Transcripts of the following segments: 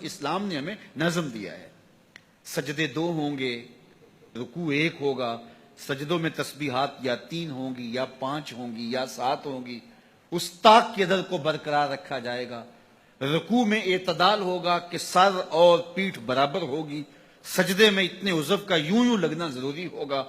اسلام نے ہمیں نظم دیا ہے. سجدے 2 ہوں گے، رکوع 1 ہوگا، سجدوں میں تسبیحات یا 3 ہوں گی یا 5 ہوں گی یا 7 ہوں گی. اس طاق کی عدد کو برقرار رکھا جائے گا. رکوع میں اعتدال ہوگا کہ سر اور پیٹھ برابر ہوگی. سجدے میں اتنے عضو کا یوں لگنا ضروری ہوگا.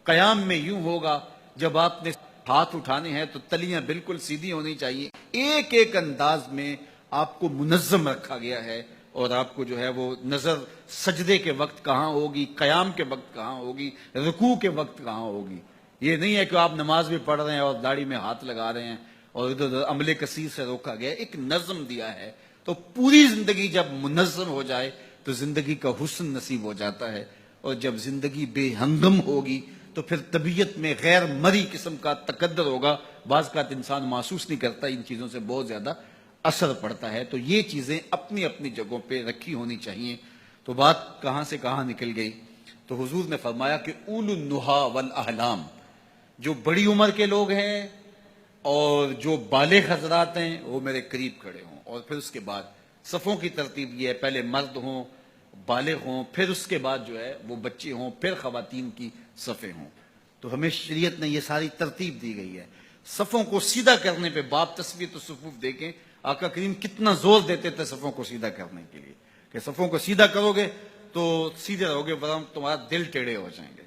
قیام میں یوں ہوگا. جب آپ نے ہاتھ اٹھانے ہیں تو تلیاں بالکل سیدھی ہونی چاہیے. ایک ایک انداز میں آپ کو منظم رکھا گیا ہے، اور آپ کو جو ہے وہ نظر سجدے کے وقت کہاں ہوگی، قیام کے وقت کہاں ہوگی، رکوع کے وقت کہاں ہوگی. یہ نہیں ہے کہ آپ نماز بھی پڑھ رہے ہیں اور داڑھی میں ہاتھ لگا رہے ہیں اور ادھر ادھر عمل کثیر سے روکا گیا. ایک نظم دیا ہے. تو پوری زندگی جب منظم ہو جائے تو زندگی کا حسن نصیب ہو جاتا ہے. اور جب زندگی بے ہنگم ہوگی تو پھر طبیعت میں غیر مری قسم کا تقدر ہوگا. بعض کا انسان محسوس نہیں کرتا، ان چیزوں سے بہت زیادہ اثر پڑتا ہے. تو یہ چیزیں اپنی اپنی جگہوں پہ رکھی ہونی چاہیے. تو بات کہاں سے کہاں نکل گئی. تو حضور نے فرمایا کہ اول النہا والاحلام، جو بڑی عمر کے لوگ ہیں اور جو بالغ حضرات ہیں وہ میرے قریب کھڑے ہوں. اور پھر اس کے بعد صفوں کی ترتیب یہ ہے، پہلے مرد ہوں، بالغ ہوں، پھر اس کے بعد جو ہے وہ بچے ہوں، پھر خواتین کی صفیں ہوں. تو ہمیں شریعت نے یہ ساری ترتیب دی گئی ہے. صفوں کو سیدھا کرنے پہ باب تسویۃ الصفوف دیکھیں، آقا کریم کتنا زور دیتے تھے صفوں کو سیدھا کرنے کے لیے، کہ صفوں کو سیدھا کرو گے تو سیدھے رہو گے ورنہ تمہارا دل ٹیڑھے ہو جائیں گے.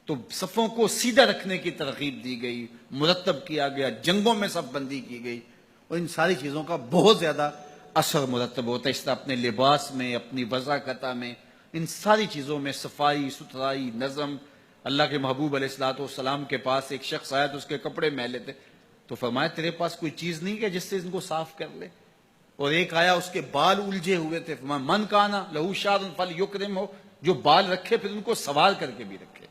تو صفوں کو سیدھا رکھنے کی ترغیب دی گئی، مرتب کیا گیا، جنگوں میں صف بندی کی گئی. اور ان ساری چیزوں کا بہت زیادہ اثر مرتب ہوتا ہے. اس طرح اپنے لباس میں، اپنی وضاقتہ میں، ان ساری چیزوں میں صفائی ستھرائی، نظم. اللہ کے محبوب علیہ الصلوۃ والسلام کے پاس ایک شخص آیا تو اس کے کپڑے میلے تھے، تو فرمایا تیرے پاس کوئی چیز نہیں ہے جس سے ان کو صاف کر لے. اور ایک آیا اس کے بال الجھے ہوئے تھے، فرمایا من کانا لہو شعر فلیکرم، ہو جو بال رکھے پھر ان کو سوار کر کے بھی رکھے،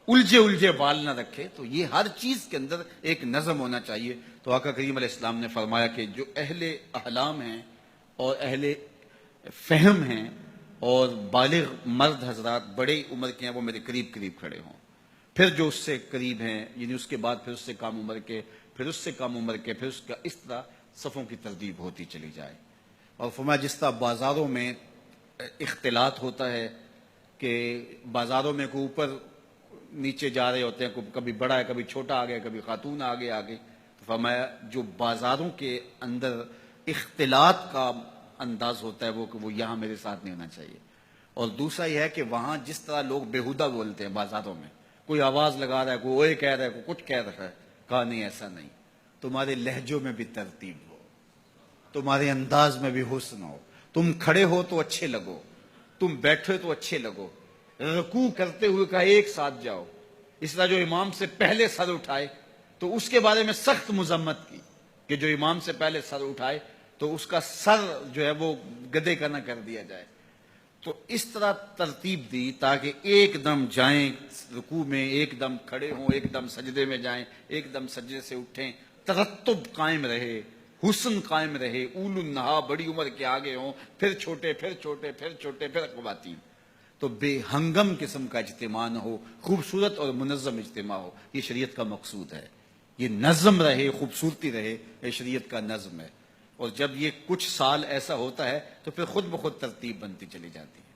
الجھے بال نہ رکھے. تو یہ ہر چیز کے اندر ایک نظم ہونا چاہیے. تو آقا کریم علیہ السلام نے فرمایا کہ جو اہل احلام ہیں اور اہل فہم ہیں اور بالغ مرد حضرات بڑے عمر کے ہیں وہ میرے قریب کھڑے ہوں. پھر جو اس سے قریب ہیں، یعنی اس کے بعد پھر اس سے کم عمر کے، پھر اس سے کم عمر کے، پھر اس کا اس طرح صفوں کی ترتیب ہوتی چلی جائے. اور فرمایا جس طرح بازاروں میں اختلاط ہوتا ہے کہ بازاروں میں کوئی اوپر نیچے جا رہے ہوتے ہیں، کبھی بڑا ہے کبھی چھوٹا آ گیا، کبھی خاتون آگے تو فرمایا جو بازاروں کے اندر اختلاط کا انداز ہوتا ہے وہ یہاں میرے ساتھ نہیں ہونا چاہیے. اور دوسرا یہ ہے کہ وہاں جس طرح لوگ بےہودہ بولتے ہیں بازاروں میں، کوئی آواز لگا رہا ہے، کوئی اوئے کہہ رہا ہے، کوئی کچھ کہہ رہا ہے، کہا نہیں ایسا نہیں. تمہارے لہجوں میں بھی ترتیب ہو، تمہارے انداز میں بھی حسن ہو. تم کھڑے ہو تو اچھے لگو، تم بیٹھے تو اچھے لگو. رکوع کرتے ہوئے کہا ایک ساتھ جاؤ. اس طرح جو امام سے پہلے سر اٹھائے تو اس کے بارے میں سخت مذمت کی کہ جو امام سے پہلے سر اٹھائے تو اس کا سر جو ہے وہ گدے کا نہ کر دیا جائے. تو اس طرح ترتیب دی تاکہ ایک دم جائیں رکوع میں، ایک دم کھڑے ہوں، ایک دم سجدے میں جائیں، ایک دم سجدے سے اٹھیں. ترتب قائم رہے، حسن قائم رہے. اول النہا بڑی عمر کے آگے ہوں، پھر چھوٹے، پھر چھوٹے، پھر چھوٹے، پھر خواتین. تو بے ہنگم قسم کا اجتماع نہ ہو، خوبصورت اور منظم اجتماع ہو. یہ شریعت کا مقصود ہے. یہ نظم رہے، خوبصورتی رہے، یہ شریعت کا نظم ہے. اور جب یہ کچھ سال ایسا ہوتا ہے تو پھر خود بخود ترتیب بنتی چلی جاتی ہے.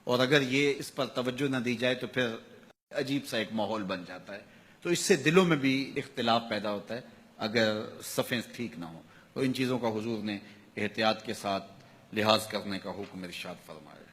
اور اگر یہ اس پر توجہ نہ دی جائے تو پھر عجیب سا ایک ماحول بن جاتا ہے. تو اس سے دلوں میں بھی اختلاف پیدا ہوتا ہے اگر صفیں ٹھیک نہ ہوں. تو ان چیزوں کا حضور نے احتیاط کے ساتھ لحاظ کرنے کا حکم ارشاد فرمایا.